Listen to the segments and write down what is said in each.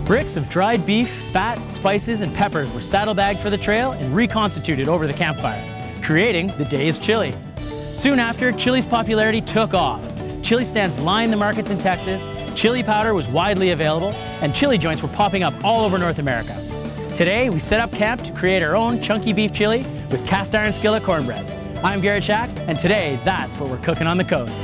Bricks of dried beef, fat, spices, and peppers were saddlebagged for the trail and reconstituted over the campfire, creating the day's chili. Soon after, chili's popularity took off. Chili stands lined the markets in Texas, chili powder was widely available, and chili joints were popping up all over North America. Today, we set up camp to create our own chunky beef chili with cast iron skillet cornbread. I'm Garret Schack, and today, that's what we're cooking on the coast.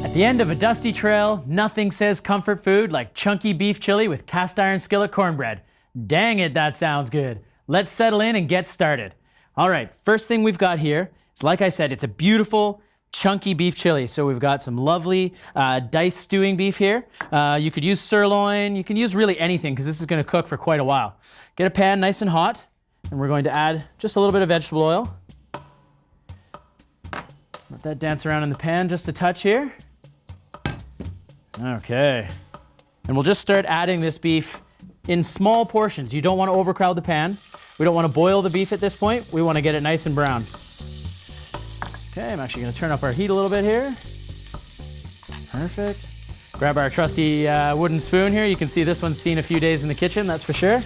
At the end of a dusty trail, nothing says comfort food like chunky beef chili with cast iron skillet cornbread. Dang it, that sounds good. Let's settle in and get started. All right, first thing we've got here is, like I said, it's a beautiful chunky beef chili. So we've got some lovely diced stewing beef here. You could use sirloin, you can use really anything because this is going to cook for quite a while. Get a pan nice and hot, and we're going to add just a little bit of vegetable oil. Let that dance around in the pan just a touch here. Okay, and we'll just start adding this beef in small portions. You don't want to overcrowd the pan. We don't want to boil the beef at this point. We want to get it nice and brown. Okay, I'm actually going to turn up our heat a little bit here. Perfect. Grab our trusty wooden spoon here. You can see this one's seen a few days in the kitchen, that's for sure.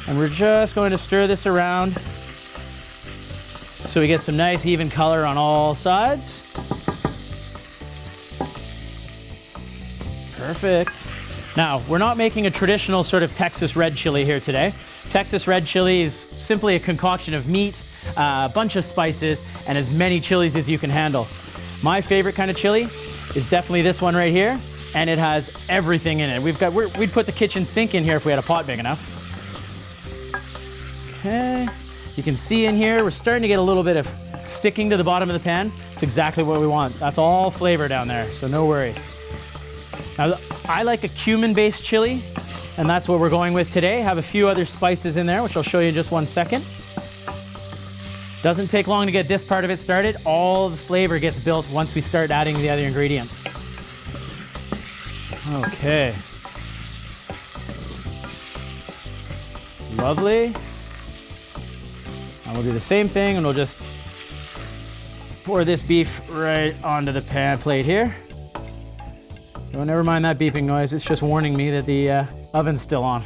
And we're just going to stir this around so we get some nice even color on all sides. Perfect. Now, we're not making a traditional sort of Texas red chili here today. Texas red chili is simply a concoction of meat, a bunch of spices, and as many chilies as you can handle. My favorite kind of chili is definitely this one right here, and it has everything in it. We'd put the kitchen sink in here if we had a pot big enough. Okay, you can see in here, we're starting to get a little bit of sticking to the bottom of the pan. It's exactly what we want. That's all flavor down there, so no worries. Now, I like a cumin-based chili, and that's what we're going with today. Have a few other spices in there, which I'll show you in just one second. Doesn't take long to get this part of it started. All the flavor gets built once we start adding the other ingredients. Okay. Lovely. And we'll do the same thing, and we'll just pour this beef right onto the pan plate here. Oh, never mind that beeping noise. It's just warning me that the oven's still on.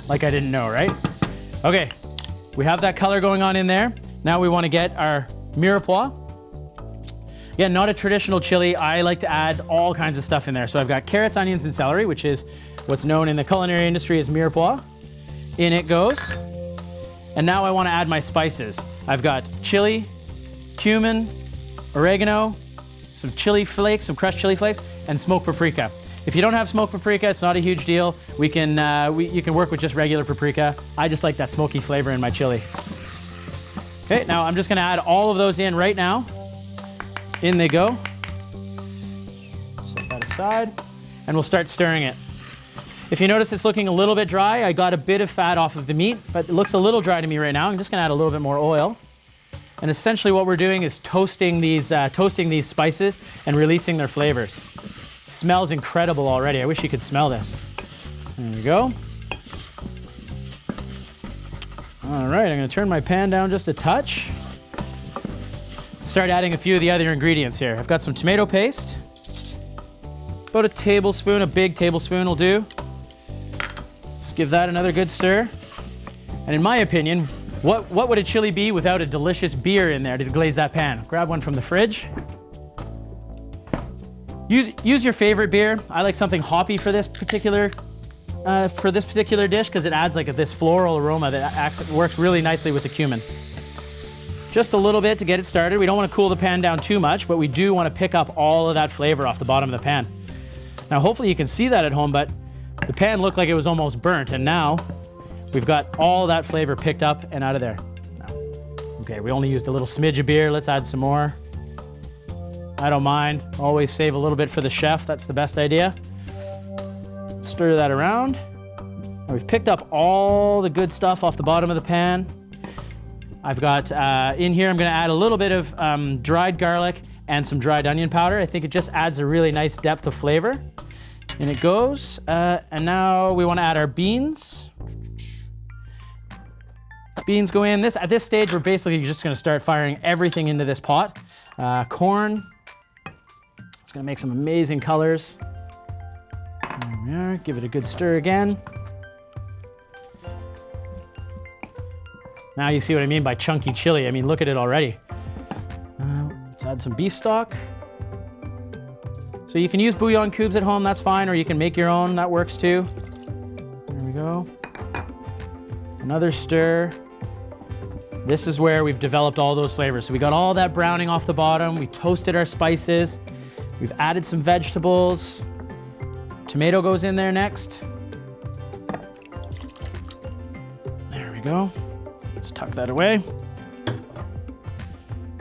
Like I didn't know, right? Okay, we have that color going on in there. Now we want to get our mirepoix. Yeah, not a traditional chili. I like to add all kinds of stuff in there. So I've got carrots, onions, and celery, which is what's known in the culinary industry as mirepoix. In it goes. And now I want to add my spices. I've got chili, cumin, oregano, some chili flakes, some crushed chili flakes, and smoked paprika. If you don't have smoked paprika, it's not a huge deal. You can work with just regular paprika. I just like that smoky flavor in my chili. Okay, now I'm just gonna add all of those in right now. In they go. Set that aside, and we'll start stirring it. If you notice it's looking a little bit dry, I got a bit of fat off of the meat, but it looks a little dry to me right now. I'm just gonna add a little bit more oil. And essentially what we're doing is toasting these spices and releasing their flavors. It smells incredible already. I wish you could smell this. There we go. All right, I'm gonna turn my pan down just a touch. Start adding a few of the other ingredients here. I've got some tomato paste. About a tablespoon, a big tablespoon will do. Just give that another good stir. And in my opinion, what would a chili be without a delicious beer in there to glaze that pan? Grab one from the fridge. Use your favorite beer. I like something hoppy for this particular dish because it adds like this floral aroma that works really nicely with the cumin. Just a little bit to get it started. We don't want to cool the pan down too much, but we do want to pick up all of that flavor off the bottom of the pan. Now, hopefully you can see that at home, but the pan looked like it was almost burnt, and now we've got all that flavor picked up and out of there. Okay, we only used a little smidge of beer. Let's add some more. I don't mind. Always save a little bit for the chef. That's the best idea. Stir that around. Now we've picked up all the good stuff off the bottom of the pan. I've got in here, I'm gonna add a little bit of dried garlic and some dried onion powder. I think it just adds a really nice depth of flavor. In it goes. And now we wanna add our beans. Beans go in. At this stage, we're basically just gonna start firing everything into this pot. Corn. It's gonna make some amazing colors. There we are. Give it a good stir again. Now you see what I mean by chunky chili. I mean, look at it already. Let's add some beef stock. So you can use bouillon cubes at home, that's fine, or you can make your own, that works too. There we go. Another stir. This is where we've developed all those flavors. So we got all that browning off the bottom, we toasted our spices, we've added some vegetables. Tomato goes in there next. There we go. Let's tuck that away.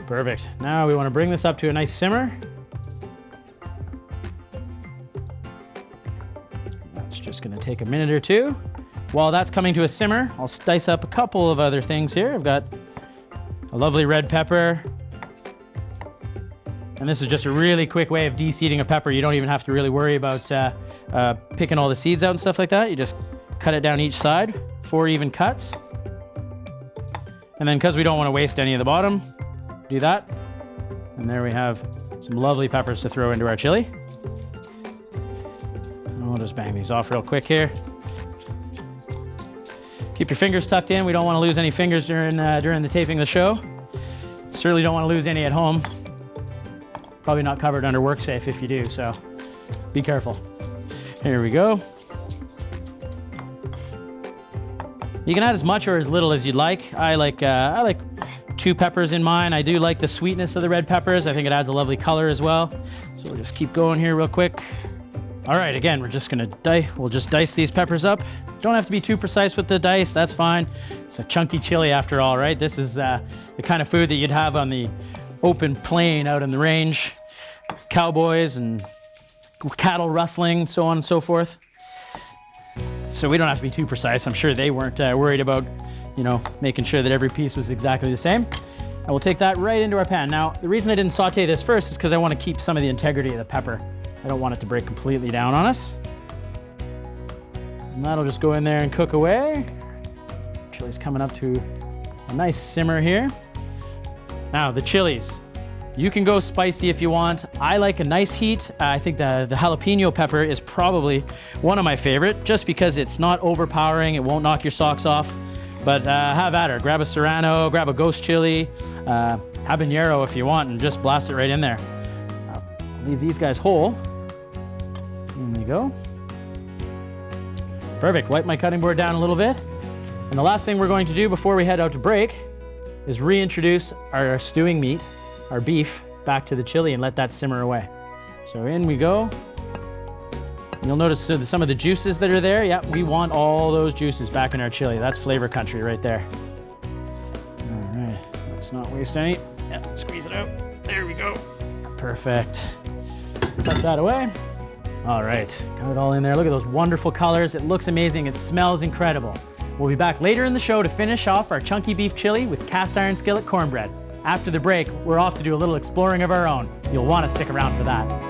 Perfect. Now we want to bring this up to a nice simmer. That's just going to take a minute or two. While that's coming to a simmer, I'll dice up a couple of other things here. I've got a lovely red pepper. And this is just a really quick way of de-seeding a pepper. You don't even have to really worry about picking all the seeds out and stuff like that. You just cut it down each side, 4 even cuts. And then because we don't want to waste any of the bottom, do that. And there we have some lovely peppers to throw into our chili. And we'll just bang these off real quick here. Keep your fingers tucked in. We don't want to lose any fingers during the taping of the show. Certainly don't want to lose any at home. Probably not covered under WorkSafe if you do, so be careful. Here we go. You can add as much or as little as you'd like. I like 2 peppers in mine. I do like the sweetness of the red peppers. I think it adds a lovely color as well. So we'll just keep going here real quick. All right, again, we're just gonna we'll just dice these peppers up. Don't have to be too precise with the dice, that's fine. It's a chunky chili after all, right? This is the kind of food that you'd have on the open plain out in the range. Cowboys and cattle rustling, so on and so forth. So we don't have to be too precise. I'm sure they weren't worried about, making sure that every piece was exactly the same. And we'll take that right into our pan. Now, the reason I didn't saute this first is because I want to keep some of the integrity of the pepper. I don't want it to break completely down on us. And that'll just go in there and cook away. Chili's coming up to a nice simmer here. Now, the chilies. You can go spicy if you want. I like a nice heat. I think the jalapeno pepper is probably one of my favorite, just because it's not overpowering. It won't knock your socks off. But have at her. Grab a serrano, grab a ghost chili, habanero if you want, and just blast it right in there. Leave these guys whole. In we go. Perfect. Wipe my cutting board down a little bit. And the last thing we're going to do before we head out to break is reintroduce our stewing meat, our beef, back to the chili and let that simmer away. So in we go. You'll notice some of the juices that are there. Yeah, we want all those juices back in our chili. That's flavor country right there. All right, let's not waste any. Yeah, squeeze it out. There we go. Perfect. Tuck that away. All right, got it all in there. Look at those wonderful colors. It looks amazing. It smells incredible. We'll be back later in the show to finish off our chunky beef chili with cast iron skillet cornbread. After the break, we're off to do a little exploring of our own. You'll want to stick around for that.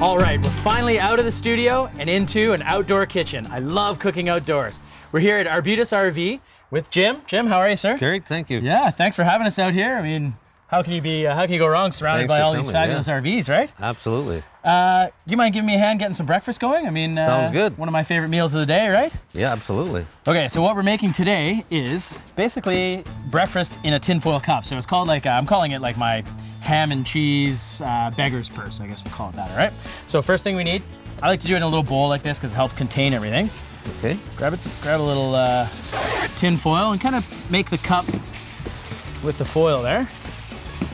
All right, we're finally out of the studio and into an outdoor kitchen. I love cooking outdoors. We're here at Arbutus RV with Jim. Jim, how are you, sir? Great, thank you. Yeah, thanks for having us out here. I mean, how can you go wrong surrounded by all these fabulous RVs, right? Absolutely. Do you mind giving me a hand getting some breakfast going? I mean, sounds good. One of my favorite meals of the day, right? Yeah, absolutely. Okay, so what we're making today is basically breakfast in a tinfoil cup. So it's called I'm calling it like my ham and cheese beggar's purse, I guess we'll call it that, all right? So first thing we need, I like to do it in a little bowl like this because it helps contain everything. Okay. Grab a little tin foil and kind of make the cup with the foil there.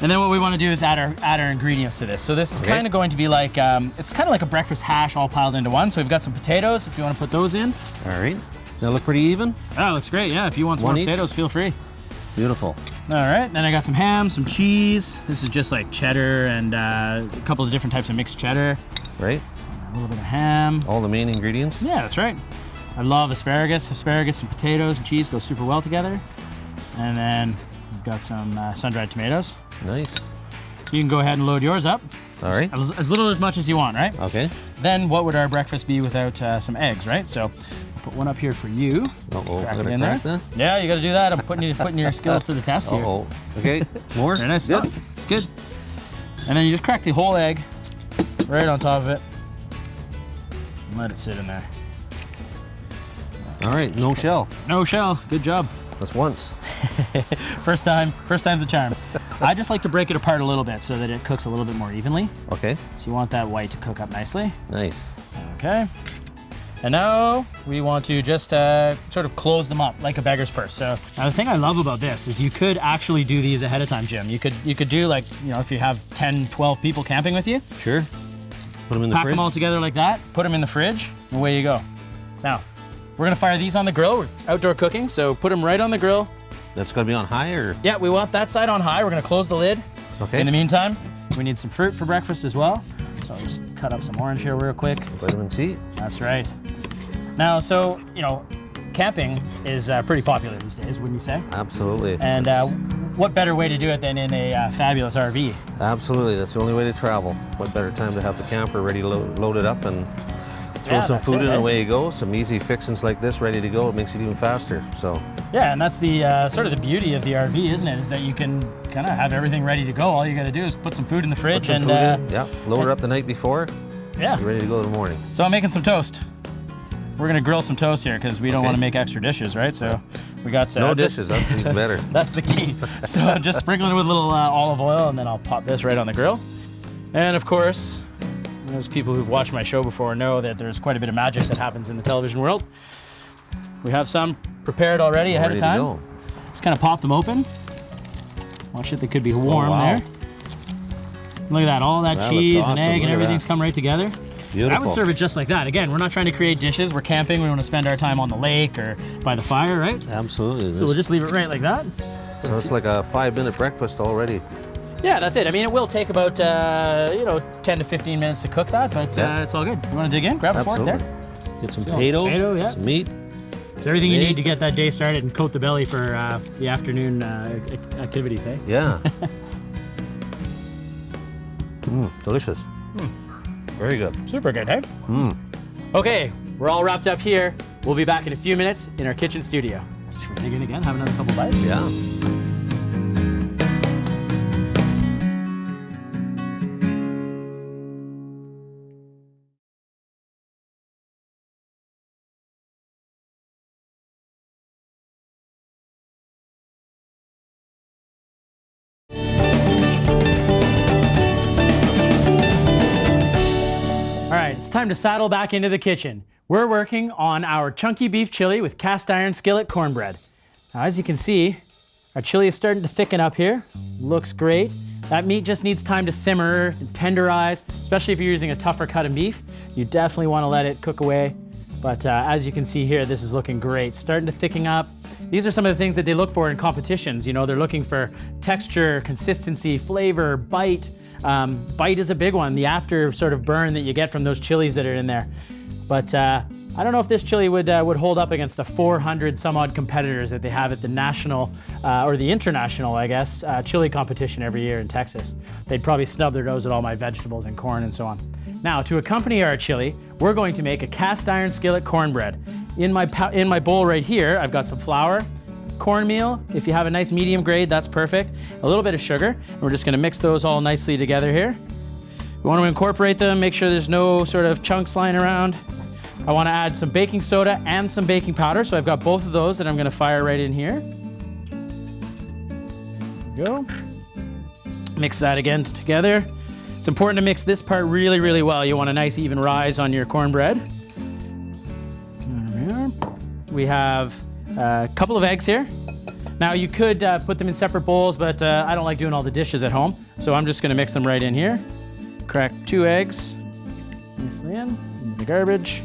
And then what we want to do is add our ingredients to this. So this is kind of going to be like, it's kind of like a breakfast hash all piled into one. So we've got some potatoes, if you want to put those in. All right. That look pretty even? Oh, looks great, yeah. If you want some more potatoes, feel free. Beautiful. All right, then I got some ham, some cheese. This is just like cheddar and a couple of different types of mixed cheddar. Right. A little bit of ham. All the main ingredients? Yeah, that's right. I love asparagus. Asparagus and potatoes and cheese go super well together. And then we've got some sun-dried tomatoes. Nice. You can go ahead and load yours up. All right. As little or as much as you want, right? Okay. Then what would our breakfast be without some eggs, right? So put one up here for you. Uh-oh, crack I'm it in gonna there. crack that? Yeah, you got to do that. I'm putting your skills to the test here. Uh-oh. Okay, more? Very nice. Good. Yeah, it's good. And then you just crack the whole egg right on top of it. And let it sit in there. All right, no shell. No shell. Good job. That's once. First time's a charm. I just like to break it apart a little bit so that it cooks a little bit more evenly. Okay. So you want that white to cook up nicely. Nice. Okay. And now we want to just sort of close them up like a beggar's purse. So now the thing I love about this is you could actually do these ahead of time, Jim. You could do like, you know, if you have 10, 12 people camping with you. Sure. Put them in the fridge. Pack them all together like that, put them in the fridge, and away you go. Now, we're gonna fire these on the grill. We're outdoor cooking, so put them right on the grill. That's gonna be on high or? Yeah, we want that side on high. We're gonna close the lid. Okay. In the meantime, we need some fruit for breakfast as well. So I'll just cut up some orange here real quick. Vitamin C. That's right. Now, so, you know, camping is pretty popular these days, wouldn't you say? Absolutely. And what better way to do it than in a fabulous RV? Absolutely, that's the only way to travel. What better time to have the camper ready to load it up and throw some food in, away you go. Some easy fixings like this ready to go. It makes it even faster, so. Yeah, and that's the sort of the beauty of the RV, isn't it? Is that you can kind of have everything ready to go. All you got to do is put some food in the fridge and yeah, load it up the night before. Yeah. You're ready to go in the morning. So I'm making some toast. We're gonna grill some toast here because we don't want to make extra dishes, right? So we got some. No dishes, that's even better. That's the key. So just sprinkling it with a little olive oil, and then I'll pop this right on the grill. And of course, as people who've watched my show before know that there's quite a bit of magic that happens in the television world. We have some prepared already ahead of time. Just kind of pop them open. Watch it, they could be warm there. Look at that, all that cheese and egg and everything's come right together. Beautiful. I would serve it just like that. Again, we're not trying to create dishes. We're camping. We want to spend our time on the lake or by the fire, right? Absolutely. So we'll just leave it right like that. So it's like a 5-minute breakfast already. Yeah, that's it. I mean, it will take about, 10 to 15 minutes to cook that, but it's all good. You want to dig in? Grab a fork there. Get some potato, some meat. It's everything you need to get that day started and coat the belly for the afternoon activities, eh? Yeah. Delicious. Very good. Super good, hey? Okay, we're all wrapped up here. We'll be back in a few minutes in our kitchen studio. Should we dig in again, have another couple bites? Yeah. It's time to saddle back into the kitchen. We're working on our chunky beef chili with cast iron skillet cornbread. Now, as you can see, our chili is starting to thicken up here. Looks great. That meat just needs time to simmer and tenderize, especially if you're using a tougher cut of beef. You definitely want to let it cook away. But as you can see here, this is looking great. Starting to thicken up. These are some of the things that they look for in competitions. You know, they're looking for texture, consistency, flavor, bite. Bite is a big one, the after sort of burn that you get from those chilies that are in there. But I don't know if this chili would hold up against the 400 some odd competitors that they have at the national, or the international, I guess, chili competition every year in Texas. They'd probably snub their nose at all my vegetables and corn and so on. Now, to accompany our chili, we're going to make a cast iron skillet cornbread. In my bowl right here, I've got some flour, cornmeal. If you have a nice medium grade, that's perfect. A little bit of sugar. And we're just gonna mix those all nicely together here. We want to incorporate them, make sure there's no sort of chunks lying around. I want to add some baking soda and some baking powder, so I've got both of those that I'm gonna fire right in here. There we go. Mix that again together. It's important to mix this part really, really well. You want a nice even rise on your cornbread. There we are. We have a couple of eggs here. Now you could put them in separate bowls, but I don't like doing all the dishes at home. So I'm just gonna mix them right in here. Crack 2 eggs nicely in the garbage.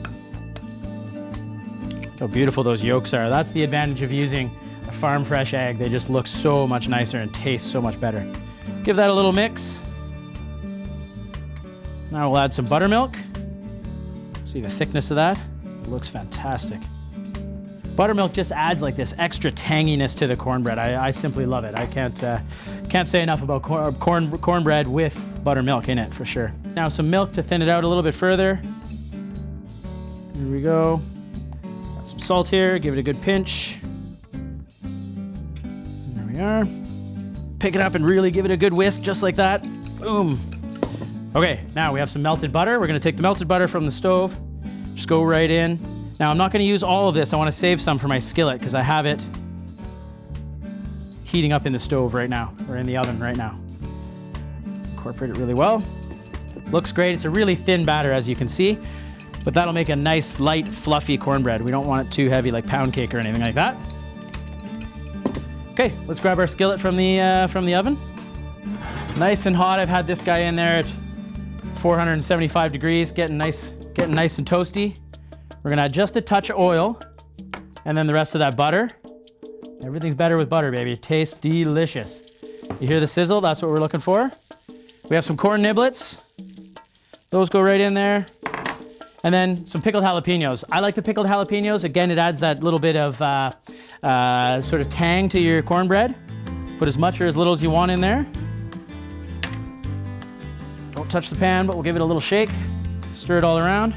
Look how beautiful those yolks are. That's the advantage of using a farm fresh egg. They just look so much nicer and taste so much better. Give that a little mix. Now we'll add some buttermilk. See the thickness of that? It looks fantastic. Buttermilk just adds like this extra tanginess to the cornbread. I simply love it. I can't say enough about cornbread with buttermilk in it for sure. Now some milk to thin it out a little bit further. Here we go. Got some salt here, give it a good pinch. There we are. Pick it up and really give it a good whisk just like that. Boom. Okay, now we have some melted butter. We're gonna take the melted butter from the stove, just go right in. Now I'm not gonna use all of this. I wanna save some for my skillet because I have it heating up in the stove right now, or in the oven right now. Incorporate it really well. Looks great. It's a really thin batter as you can see, but that'll make a nice, light, fluffy cornbread. We don't want it too heavy like pound cake or anything like that. Okay, let's grab our skillet from the oven. Nice and hot. I've had this guy in there at 475 degrees, getting nice and toasty. We're gonna add just a touch of oil and then the rest of that butter. Everything's better with butter, baby. It tastes delicious. You hear the sizzle? That's what we're looking for. We have some corn niblets. Those go right in there. And then some pickled jalapenos. I like the pickled jalapenos. Again, it adds that little bit of sort of tang to your cornbread. Put as much or as little as you want in there. Don't touch the pan, but we'll give it a little shake. Stir it all around.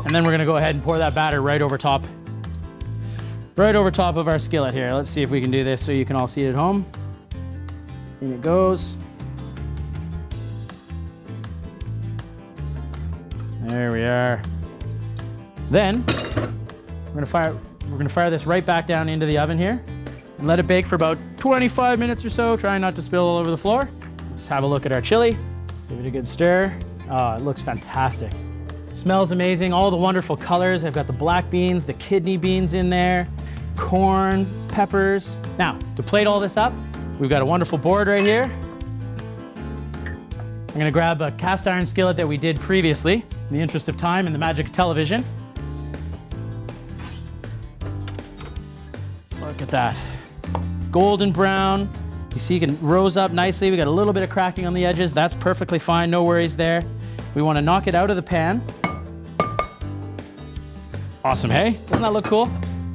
And then we're gonna go ahead and pour that batter right over top of our skillet here. Let's see if we can do this so you can all see it at home. In it goes. There we are. Then we're gonna fire this right back down into the oven here and let it bake for about 25 minutes or so. Try not to spill all over the floor. Let's have a look at our chili. Give it a good stir. Oh, it looks fantastic. Smells amazing, all the wonderful colors. I've got the black beans, the kidney beans in there, corn, peppers. Now, to plate all this up, we've got a wonderful board right here. I'm gonna grab a cast iron skillet that we did previously, in the interest of time and the magic of television. Look at that. Golden brown. You see, it rose up nicely. We got a little bit of cracking on the edges. That's perfectly fine, no worries there. We wanna knock it out of the pan. Awesome, hey? Doesn't that look cool?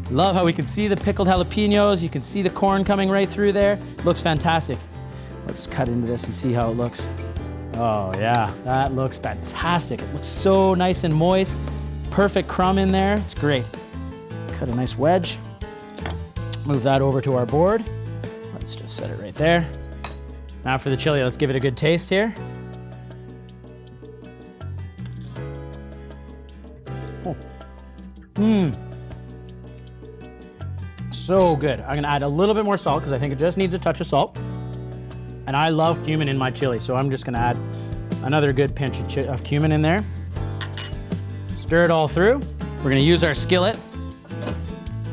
Love how we can see the pickled jalapenos. You can see the corn coming right through there. Looks fantastic. Let's cut into this and see how it looks. Oh yeah, that looks fantastic. It looks so nice and moist. Perfect crumb in there, it's great. Cut a nice wedge. Move that over to our board. Let's just set it right there. Now for the chili, let's give it a good taste here. So good. I'm gonna add a little bit more salt because I think it just needs a touch of salt. And I love cumin in my chili, so I'm just gonna add another good pinch of cumin in there. Stir it all through. We're gonna use our skillet.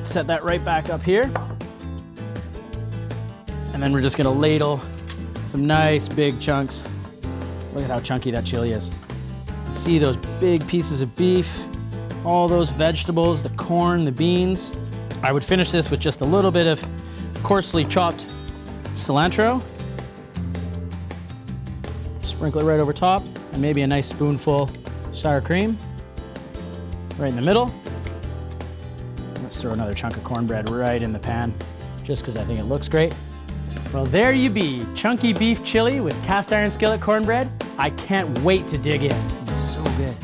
Set that right back up here. And then we're just gonna ladle some nice big chunks. Look at how chunky that chili is. See those big pieces of beef, all those vegetables, the corn, the beans. I would finish this with just a little bit of coarsely chopped cilantro. Sprinkle it right over top, and maybe a nice spoonful sour cream right in the middle. Let's throw another chunk of cornbread right in the pan, just because I think it looks great. Well, there you be, chunky beef chili with cast iron skillet cornbread. I can't wait to dig in. It's so good.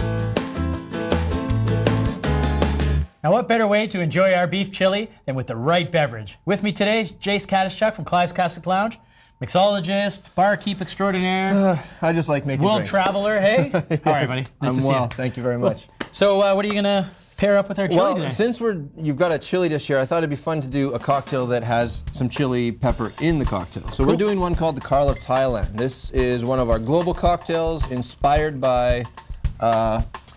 Now, what better way to enjoy our beef chili than with the right beverage? With me today is Garret Schack from Clive's Classic Lounge, mixologist, barkeep extraordinaire. I just like making world drinks. traveler, hey? Yes, All right, buddy. Nice to see well, you. thank you very much. So what are you gonna pair up with our chili today? Since you've got a chili dish here, I thought it'd be fun to do a cocktail that has some chili pepper in the cocktail. So we're doing one called the Carl of Thailand. This is one of our global cocktails inspired by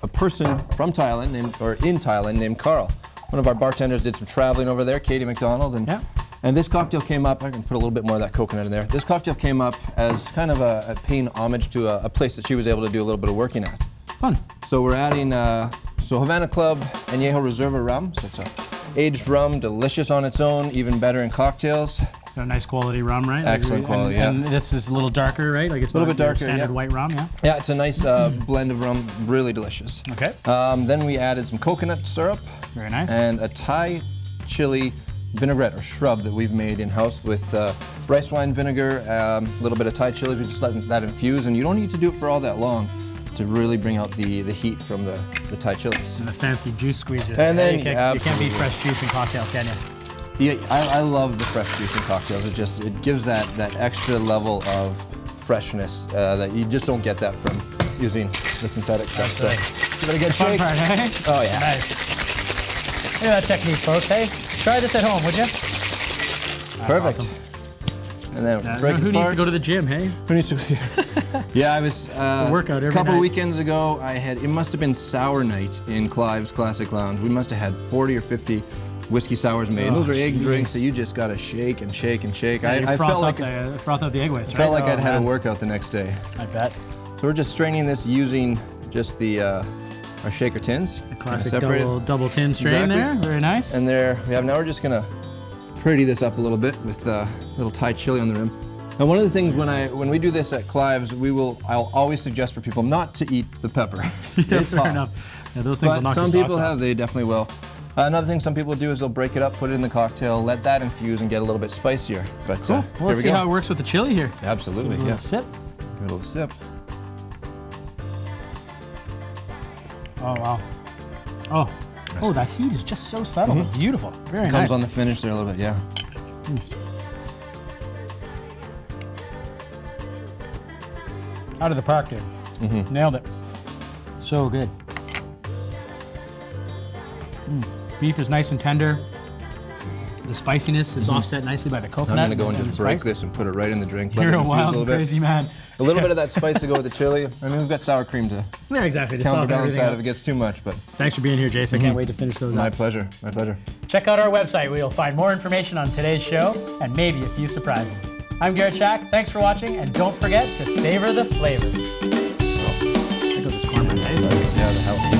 a person from Thailand, in Thailand, named Carl. one of our bartenders did some traveling over there, Katie McDonald, and this cocktail came up. I can put a little bit more of that coconut in there. This cocktail came up as kind of a paying homage to a place that she was able to do a little bit of working at. Fun. So we're adding Havana Club Añejo Reserva rum. So it's a aged rum, delicious on its own, even better in cocktails. So nice quality rum, right? Excellent quality, and this is a little darker, right? Like it's a little bit darker, standard white rum, yeah? Yeah, it's a nice blend of rum, really delicious. Okay. Then we added some coconut syrup. Very nice. And a Thai chili vinaigrette or shrub that we've made in-house with rice wine vinegar, a little bit of Thai chilies. We just let that infuse, and you don't need to do it for all that long to really bring out the heat from the Thai chilies. And the fancy juice squeezer. And then, you can't beat fresh juice in cocktails, can you? Yeah, I love the fresh juice in cocktails. It gives that extra level of freshness that you just don't get that from using the synthetic stuff. So give it a good shake. Fun part, eh? Oh yeah. Nice. Look at that technique, folks. Hey, try this at home, would you? Perfect. Awesome. And then break it who needs apart. to go to the gym, hey? Who needs to? Yeah, I was workout every a couple night. weekends ago. It must have been sour night in Clive's Classic Lounge. We must have had 40 or 50 whiskey sours made. And those are egg drinks that you just gotta shake and shake and shake. Yeah, I felt like froth out the egg whites, right? felt like I'd had a workout the next day. I bet. So we're just straining this using just the our shaker tins. A classic Separated. double tin strain there. Very nice. And there we have. Now we're just gonna pretty this up a little bit with a little Thai chili on the rim. Now, one of the things when we do this at Clive's, I'll always suggest for people not to eat the pepper. Yeah, fair enough. Yeah, those things will knock your some socks people off. have, they definitely will. Another thing some people do is they'll break it up, put it in the cocktail, let that infuse and get a little bit spicier. But Cool. Well, let's see how it works with the chili here. Absolutely, Give it a yeah. little sip. Give it a little sip. Oh, wow. Oh, that heat is just so subtle. It's beautiful. Very nice. Comes on the finish there a little bit, yeah. Out of the park, dude. Nailed it. So good. Beef is nice and tender. The spiciness is offset nicely by the coconut. I'm gonna go and the just break spice. this and put it right in the drink. let You're it a infuse wild, little bit. crazy man. A little bit of that spice to go with the chili. I mean, we've got sour cream to Yeah, exactly. To counter soften balance everything that out. if it gets too much, but Thanks for being here, Jace. I can't wait to finish those my up. pleasure, my pleasure. Check out our website where you'll find more information on today's show and maybe a few surprises. I'm Garret Schack. Thanks for watching, and don't forget to savor the flavor. There goes this cornbread. Yeah, the hell.